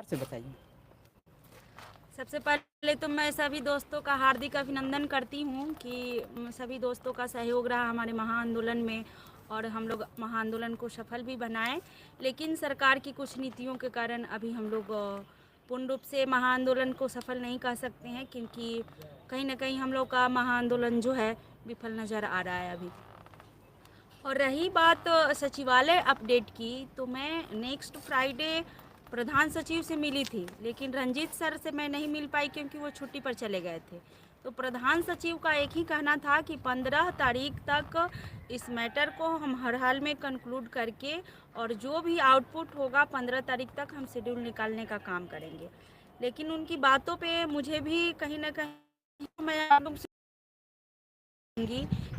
से बताइए। सबसे पहले तो मैं सभी दोस्तों का हार्दिक अभिनंदन करती हूँ कि सभी दोस्तों का सहयोग रहा हमारे महाआंदोलन में और हम लोग महाआंदोलन को सफल भी बनाए। लेकिन सरकार की कुछ नीतियों के कारण अभी हम लोग पूर्ण रूप से महाआंदोलन को सफल नहीं कर सकते हैं, क्योंकि कहीं ना कहीं हम लोग का महाआंदोलन जो है विफल नज़र आ रहा है अभी। और रही बात सचिवालय अपडेट की, तो मैं नेक्स्ट फ्राइडे प्रधान सचिव से मिली थी, लेकिन रंजीत सर से मैं नहीं मिल पाई क्योंकि वो छुट्टी पर चले गए थे। तो प्रधान सचिव का एक ही कहना था कि 15 तारीख तक इस मैटर को हम हर हाल में कंक्लूड करके और जो भी आउटपुट होगा 15 तारीख तक हम शेड्यूल निकालने का काम करेंगे। लेकिन उनकी बातों पे मुझे भी कहीं ना कहीं मैं आप लोग से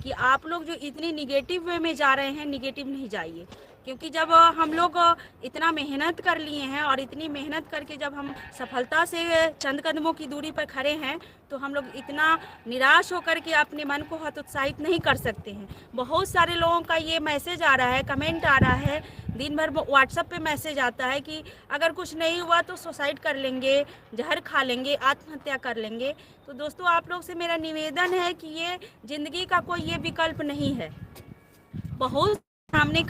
कि आप लोग जो इतनी निगेटिव वे में जा रहे हैं, निगेटिव नहीं जाइए, क्योंकि जब हम लोग इतना मेहनत कर लिए हैं और इतनी मेहनत करके जब हम सफलता से चंद कदमों की दूरी पर खड़े हैं, तो हम लोग इतना निराश होकर के अपने मन को हतोत्साहित नहीं कर सकते हैं। बहुत सारे लोगों का ये मैसेज आ रहा है, कमेंट आ रहा है, दिन भर व्हाट्सएप पे मैसेज आता है कि अगर कुछ नहीं हुआ तो सुसाइड कर लेंगे, जहर खा लेंगे, आत्महत्या कर लेंगे। तो दोस्तों, आप लोग से मेरा निवेदन है कि ये ज़िंदगी का कोई ये विकल्प नहीं है। बहुत सामने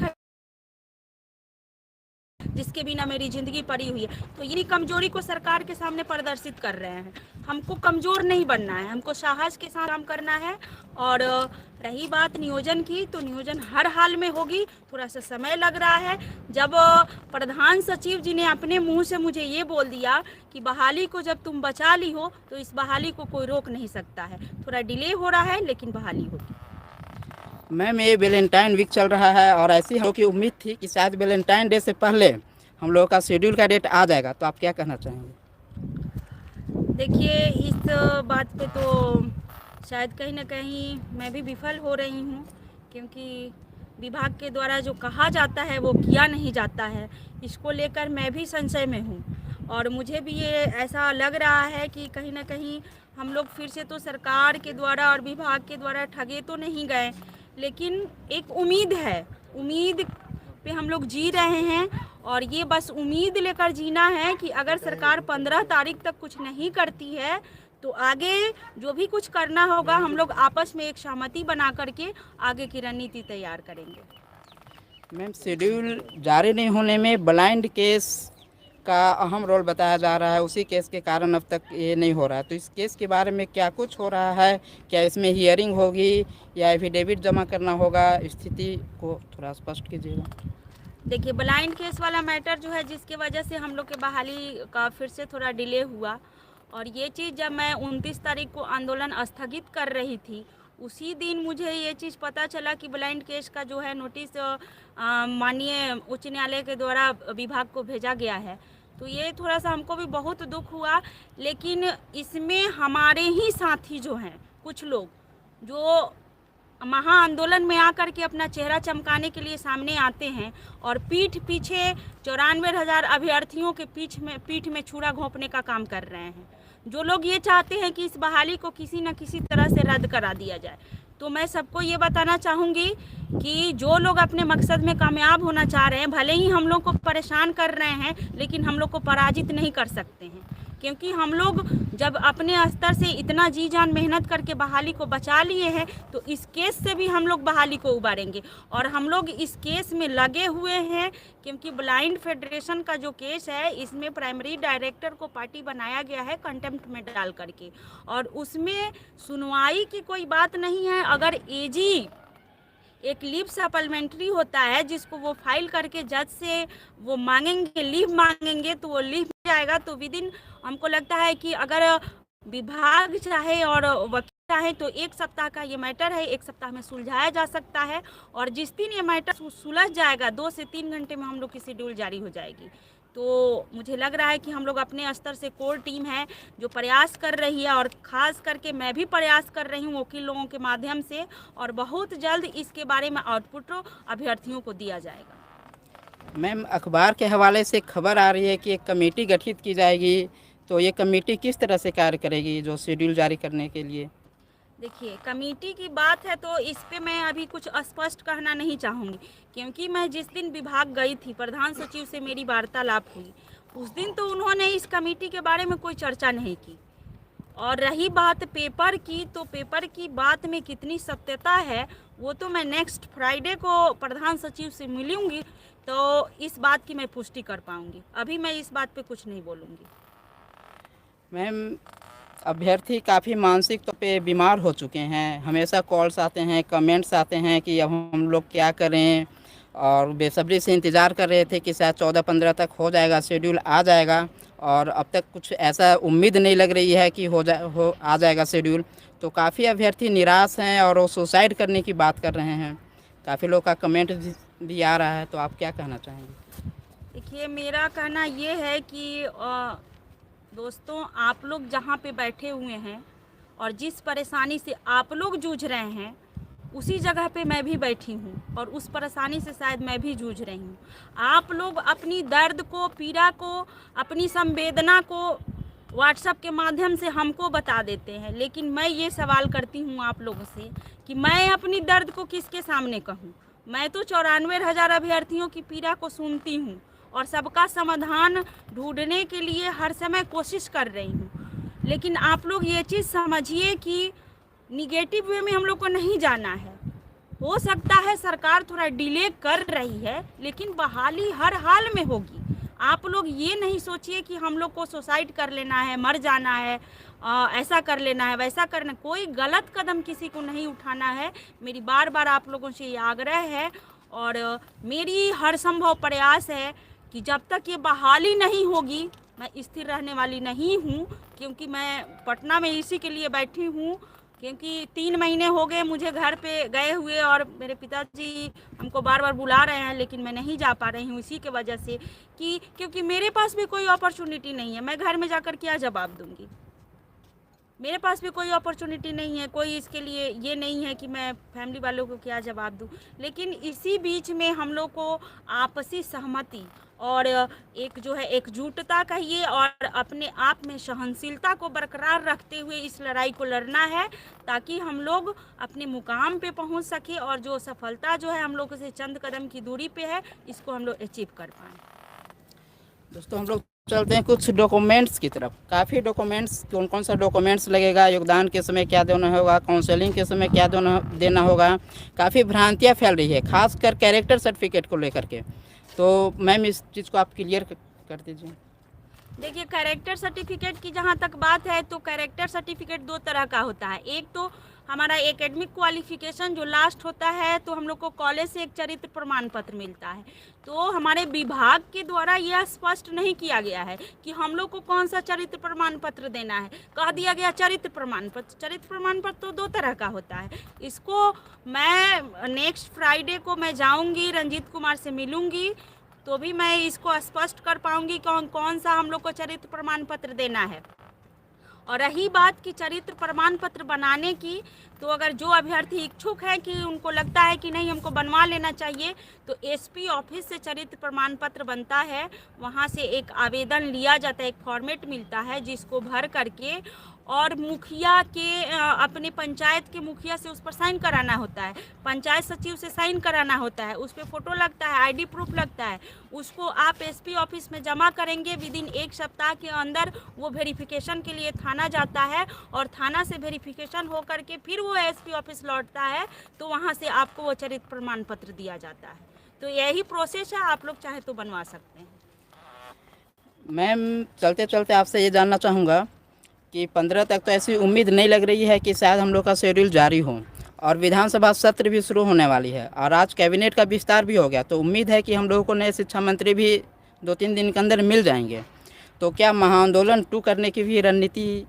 जिसके बिना मेरी ज़िंदगी पड़ी हुई है, तो इन्हीं कमजोरी को सरकार के सामने प्रदर्शित कर रहे हैं। हमको कमज़ोर नहीं बनना है, हमको साहस के साथ काम करना है। और रही बात नियोजन की, तो नियोजन हर हाल में होगी। थोड़ा सा समय लग रहा है। जब प्रधान सचिव जी ने अपने मुंह से मुझे ये बोल दिया कि बहाली को जब तुम बचा ली हो तो इस बहाली को कोई रोक नहीं सकता है। थोड़ा डिले हो रहा है, लेकिन बहाली होगी। मैम, ये वैलेंटाइन वीक चल रहा है और ऐसी हम लोग की उम्मीद थी कि शायद वैलेंटाइन डे से पहले हम लोगों का शेड्यूल का डेट आ जाएगा, तो आप क्या कहना चाहेंगे? देखिए, इस बात पे तो शायद कहीं ना कहीं मैं भी विफल हो रही हूँ, क्योंकि विभाग के द्वारा जो कहा जाता है वो किया नहीं जाता है। इसको लेकर मैं भी संशय में हूँ और मुझे भी ये ऐसा लग रहा है कि कहीं ना कहीं हम लोग फिर से तो सरकार के द्वारा और विभाग के द्वारा ठगे तो नहीं गए, लेकिन एक उम्मीद है, उम्मीद पे हम लोग जी रहे हैं। और ये बस उम्मीद लेकर जीना है कि अगर सरकार 15 तारीख तक कुछ नहीं करती है तो आगे जो भी कुछ करना होगा हम लोग आपस में एक सहमति बना करके आगे की रणनीति तैयार करेंगे। मैम, शेड्यूल जारी नहीं होने में ब्लाइंड केस का अहम रोल बताया जा रहा है। उसी केस के कारण अब तक ये नहीं हो रहा है, तो इस केस के बारे में क्या कुछ हो रहा है? क्या इसमें हियरिंग होगी या एफिडेविट जमा करना होगा? स्थिति को थोड़ा स्पष्ट कीजिएगा। देखिए, ब्लाइंड केस वाला मैटर जो है, जिसकी वजह से हम लोग के बहाली का फिर से थोड़ा डिले हुआ, और ये चीज़ जब मैं 29 तारीख को आंदोलन स्थगित कर रही थी, उसी दिन मुझे ये चीज़ पता चला कि ब्लाइंड केस का जो है नोटिस माननीय उच्च न्यायालय के द्वारा विभाग को भेजा गया है। तो ये थोड़ा सा हमको भी बहुत दुख हुआ। लेकिन इसमें हमारे ही साथी जो हैं, कुछ लोग जो महाआंदोलन में आकर के अपना चेहरा चमकाने के लिए सामने आते हैं और पीठ पीछे 94,000 अभ्यर्थियों के पीठ में छुरा घोंपने का काम कर रहे हैं। जो लोग ये चाहते हैं कि इस बहाली को किसी न किसी तरह से रद्द करा दिया जाए, तो मैं सबको ये बताना चाहूँगी कि जो लोग अपने मकसद में कामयाब होना चाह रहे हैं, भले ही हम लोग को परेशान कर रहे हैं, लेकिन हम लोग को पराजित नहीं कर सकते हैं। क्योंकि हम लोग जब अपने स्तर से इतना जी जान मेहनत करके बहाली को बचा लिए हैं, तो इस केस से भी हम लोग बहाली को उबारेंगे। और हम लोग इस केस में लगे हुए हैं, क्योंकि ब्लाइंड फेडरेशन का जो केस है, इसमें प्राइमरी डायरेक्टर को पार्टी बनाया गया है कंटेम्प्ट में डाल करके, और उसमें सुनवाई की कोई बात नहीं है। अगर एजी एक लीव सप्लीमेंट्री होता है जिसको वो फाइल करके जज से वो मांगेंगे, लीव मांगेंगे, तो वो लीव मिल जाएगा। तो विद इन, हमको लगता है कि अगर विभाग चाहे और वकील चाहे तो 1 सप्ताह का ये मैटर है, 1 सप्ताह में सुलझाया जा सकता है। और जिस दिन ये मैटर सुलझ जाएगा, 2 से 3 घंटे में हम लोग की शेड्यूल जारी हो जाएगी। तो मुझे लग रहा है कि हम लोग अपने स्तर से कोर टीम है जो प्रयास कर रही है, और ख़ास करके मैं भी प्रयास कर रही हूँ वकील लोगों के माध्यम से, और बहुत जल्द इसके बारे में आउटपुट अभ्यर्थियों को दिया जाएगा। मैम, अखबार के हवाले से खबर आ रही है कि एक कमेटी गठित की जाएगी, तो ये कमेटी किस तरह से कार्य करेगी जो शेड्यूल जारी करने के लिए? देखिए, कमेटी की बात है तो इस पे मैं अभी कुछ स्पष्ट कहना नहीं चाहूँगी, क्योंकि मैं जिस दिन विभाग गई थी, प्रधान सचिव से मेरी वार्तालाप हुई, उस दिन तो उन्होंने इस कमेटी के बारे में कोई चर्चा नहीं की। और रही बात पेपर की, तो पेपर की बात में कितनी सत्यता है वो तो मैं नेक्स्ट फ्राइडे को प्रधान सचिव से मिलूंगी, तो इस बात की मैं पुष्टि कर पाऊंगी। अभी मैं इस बात पे कुछ नहीं बोलूँगी। मैम, अभ्यर्थी काफ़ी मानसिक तौर पे बीमार हो चुके हैं। हमेशा कॉल्स आते हैं, कमेंट्स आते हैं कि अब हम लोग क्या करें, और बेसब्री से इंतज़ार कर रहे थे कि शायद 14-15 तक हो जाएगा, शेड्यूल आ जाएगा, और अब तक कुछ ऐसा उम्मीद नहीं लग रही है कि आ जाएगा शेड्यूल। तो काफ़ी अभ्यर्थी निराश हैं और वो सुसाइड करने की बात कर रहे हैं। काफ़ी लोग का कमेंट भी आ रहा है, तो आप क्या कहना चाहेंगे? देखिए, मेरा कहना ये है कि दोस्तों, आप लोग जहाँ पे बैठे हुए हैं और जिस परेशानी से आप लोग जूझ रहे हैं, उसी जगह पे मैं भी बैठी हूँ और उस परेशानी से शायद मैं भी जूझ रही हूँ। आप लोग अपनी दर्द को, पीड़ा को, अपनी संवेदना को व्हाट्सएप के माध्यम से हमको बता देते हैं, लेकिन मैं ये सवाल करती हूँ आप लोगों से कि मैं अपनी दर्द को किसके सामने कहूँ। मैं तो 94,000 अभ्यर्थियों की पीड़ा को सुनती हूँ और सबका समाधान ढूंढने के लिए हर समय कोशिश कर रही हूँ, लेकिन आप लोग ये चीज़ समझिए कि निगेटिव वे में हम लोग को नहीं जाना है। हो सकता है सरकार थोड़ा डिले कर रही है, लेकिन बहाली हर हाल में होगी। आप लोग ये नहीं सोचिए कि हम लोग को सुसाइड कर लेना है, मर जाना है, ऐसा कर लेना है, वैसा करना। कोई गलत कदम किसी को नहीं उठाना है। मेरी बार बार आप लोगों से ये आग्रह है और मेरी हर संभव प्रयास है कि जब तक ये बहाली नहीं होगी मैं स्थिर रहने वाली नहीं हूँ, क्योंकि मैं पटना में इसी के लिए बैठी हूँ, क्योंकि 3 महीने हो गए मुझे घर पे गए हुए और मेरे पिताजी हमको बार बार बुला रहे हैं, लेकिन मैं नहीं जा पा रही हूँ इसी के वजह से कि क्योंकि मेरे पास भी कोई अपॉर्चुनिटी नहीं है। मैं घर में जाकर क्या जवाब दूंगी? मेरे पास भी कोई अपॉर्चुनिटी नहीं है, कोई इसके लिए ये नहीं है कि मैं फैमिली वालों को क्या जवाब दूं। लेकिन इसी बीच में हम लोग को आपसी सहमति और एक जो है एकजुटता कहिए और अपने आप में सहनशीलता को बरकरार रखते हुए इस लड़ाई को लड़ना है, ताकि हम लोग अपने मुकाम पे पहुंच सके और जो सफलता जो है हम लोग से चंद कदम की दूरी पे है, इसको हम लोग अचीव कर पाएँ। दोस्तों, हम लोग चलते हैं कुछ डॉक्यूमेंट्स की तरफ। काफ़ी डॉक्यूमेंट्स, कौन कौन सा डॉक्यूमेंट्स लगेगा, योगदान के समय क्या देना होगा, काउंसलिंग के समय क्या देना होगा, काफ़ी भ्रांतियाँ फैल रही है, खासकर कैरेक्टर सर्टिफिकेट को लेकर के। तो मैम, इस चीज़ को आप क्लियर कर दीजिए। देखिए, कैरेक्टर सर्टिफिकेट की जहाँ तक बात है तो कैरेक्टर सर्टिफिकेट 2 तरह का होता है। एक तो हमारा एकेडमिक क्वालिफिकेशन जो लास्ट होता है, तो हम लोग को कॉलेज से एक चरित्र प्रमाण पत्र मिलता है। तो हमारे विभाग के द्वारा यह स्पष्ट नहीं किया गया है कि हम लोग को कौन सा चरित्र प्रमाण पत्र देना है। कह दिया गया चरित्र प्रमाण पत्र। चरित्र प्रमाण पत्र तो 2 तरह का होता है। इसको मैं नेक्स्ट फ्राइडे को मैं जाऊँगी, रंजीत कुमार से मिलूँगी, तो भी मैं इसको स्पष्ट कर पाऊंगी कौन कौन सा हम लोग को चरित्र प्रमाण पत्र देना है। और रही बात कि चरित्र प्रमाण पत्र बनाने की, तो अगर जो अभ्यर्थी इच्छुक है कि उनको लगता है कि नहीं हमको बनवा लेना चाहिए, तो एसपी ऑफिस से चरित्र प्रमाण पत्र बनता है। वहाँ से एक आवेदन लिया जाता है, एक फॉर्मेट मिलता है जिसको भर करके और मुखिया के अपने पंचायत के मुखिया से उस पर साइन कराना होता है, पंचायत सचिव से साइन कराना होता है, उस पर फोटो लगता है, आईडी प्रूफ लगता है। उसको आप एसपी ऑफिस में जमा करेंगे, विदिन 1 सप्ताह के अंदर वो वेरिफिकेशन के लिए थाना जाता है और थाना से वेरिफिकेशन हो करके फिर वो एसपी ऑफिस लौटता है, तो वहाँ से आपको वो चरित्र प्रमाण पत्र दिया जाता है। तो यही प्रोसेस है, आप लोग चाहे तो बनवा सकते हैं। मैम, चलते चलते आपसे ये जानना चाहूँगा कि 15 तक तो ऐसी उम्मीद नहीं लग रही है कि शायद हम लोग का शेड्यूल जारी हो, और विधानसभा सत्र भी शुरू होने वाली है और आज कैबिनेट का विस्तार भी हो गया, तो उम्मीद है कि हम लोगों को नए शिक्षा मंत्री भी 2-3 दिन के अंदर मिल जाएंगे। तो क्या महाआंदोलन 2 करने की भी रणनीति?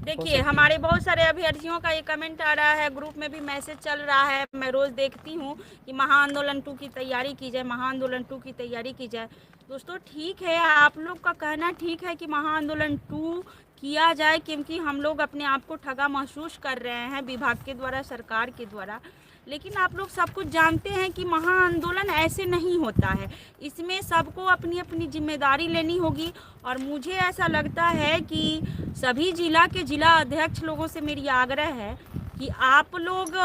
देखिए, हमारे बहुत सारे अभ्यर्थियों का ये कमेंट आ रहा है, ग्रुप में भी मैसेज चल रहा है, मैं रोज़ देखती हूँ कि महाआंदोलन 2 की तैयारी की जाए, महाआंदोलन 2 की तैयारी की जाए। दोस्तों, ठीक है, आप लोग का कहना ठीक है कि महाआंदोलन 2 किया जाए, क्योंकि हम लोग अपने आप को ठगा महसूस कर रहे हैं विभाग के द्वारा, सरकार के द्वारा। लेकिन आप लोग सब कुछ जानते हैं कि महाआंदोलन ऐसे नहीं होता है। इसमें सबको अपनी अपनी जिम्मेदारी लेनी होगी और मुझे ऐसा लगता है कि सभी जिला के जिला अध्यक्ष लोगों से मेरी आग्रह है कि आप लोग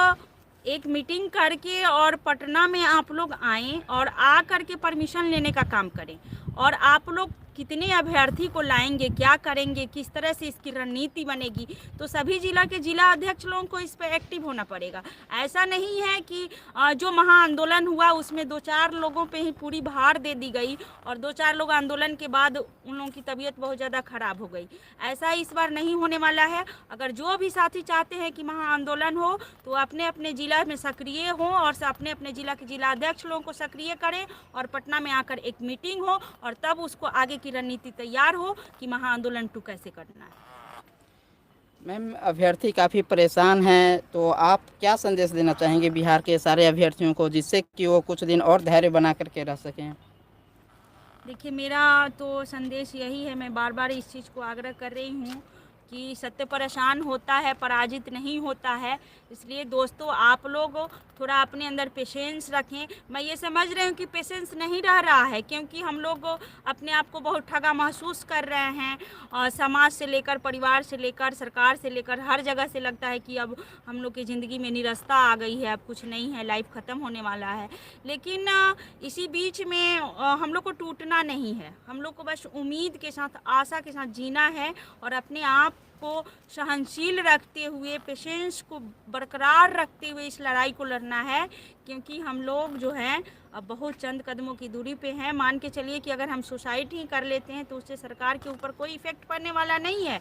एक मीटिंग करके और पटना में आप लोग आएँ और आ कर के परमिशन लेने का काम करें। और आप लोग कितने अभ्यर्थी को लाएंगे, क्या करेंगे, किस तरह से इसकी रणनीति बनेगी, तो सभी जिला के जिला अध्यक्ष लोगों को इस पर एक्टिव होना पड़ेगा। ऐसा नहीं है कि जो महाआंदोलन हुआ उसमें 2-4 लोगों पे ही पूरी भार दे दी गई और 2-4 लोग आंदोलन के बाद उन लोगों की तबीयत बहुत ज़्यादा खराब हो गई। ऐसा इस बार नहीं होने वाला है। अगर जो भी साथी चाहते हैं कि महाआंदोलन हो तो अपने अपने जिला में सक्रिय हों और अपने अपने जिला के जिला अध्यक्ष लोगों को सक्रिय करें और पटना में आकर एक मीटिंग हो और तब उसको आगे की रणनीति तैयार हो कि महाआंदोलन 2 कैसे करना है। मैम, अभ्यर्थी काफ़ी परेशान हैं, तो आप क्या संदेश देना चाहेंगे बिहार के सारे अभ्यर्थियों को, जिससे कि वो कुछ दिन और धैर्य बना करके रह सकें? देखिए, मेरा तो संदेश यही है, मैं बार बार इस चीज़ को आग्रह कर रही हूँ कि सत्य परेशान होता है, पराजित नहीं होता है। इसलिए दोस्तों, आप लोग थोड़ा अपने अंदर पेशेंस रखें। मैं ये समझ रही हूँ कि पेशेंस नहीं रह रहा है, क्योंकि हम लोग अपने आप को बहुत ठगा महसूस कर रहे हैं और समाज से लेकर, परिवार से लेकर, सरकार से लेकर हर जगह से लगता है कि अब हम लोग की ज़िंदगी में निरस्ता आ गई है, अब कुछ नहीं है, लाइफ ख़त्म होने वाला है। लेकिन इसी बीच में हम लोग को टूटना नहीं है, हम लोग को बस उम्मीद के साथ, आशा के साथ जीना है और अपने आप को सहनशील रखते हुए, पेशेंस को बरकरार रखते हुए इस लड़ाई को लड़ना है। क्योंकि हम लोग जो हैं अब बहुत चंद कदमों की दूरी पे हैं। मान के चलिए कि अगर हम सुसाइड ही कर लेते हैं तो उससे सरकार के ऊपर कोई इफेक्ट पड़ने वाला नहीं है।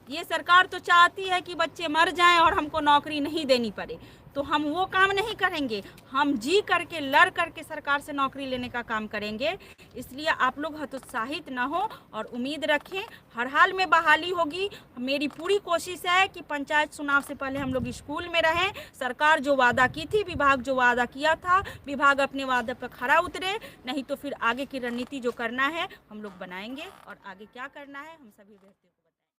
ये सरकार तो चाहती है कि बच्चे मर जाएं और हमको नौकरी नहीं देनी पड़े, तो हम वो काम नहीं करेंगे। हम जी करके, लड़ करके सरकार से नौकरी लेने का काम करेंगे। इसलिए आप लोग हतोत्साहित ना हो और उम्मीद रखें, हर हाल में बहाली होगी। मेरी पूरी कोशिश है कि पंचायत चुनाव से पहले हम लोग स्कूल में रहें। सरकार जो वादा की थी, विभाग जो वादा किया था, विभाग अपने वादे पर खरा उतरे, नहीं तो फिर आगे की रणनीति जो करना है हम लोग बनाएंगे और आगे क्या करना है हम सभी व्यक्तियों को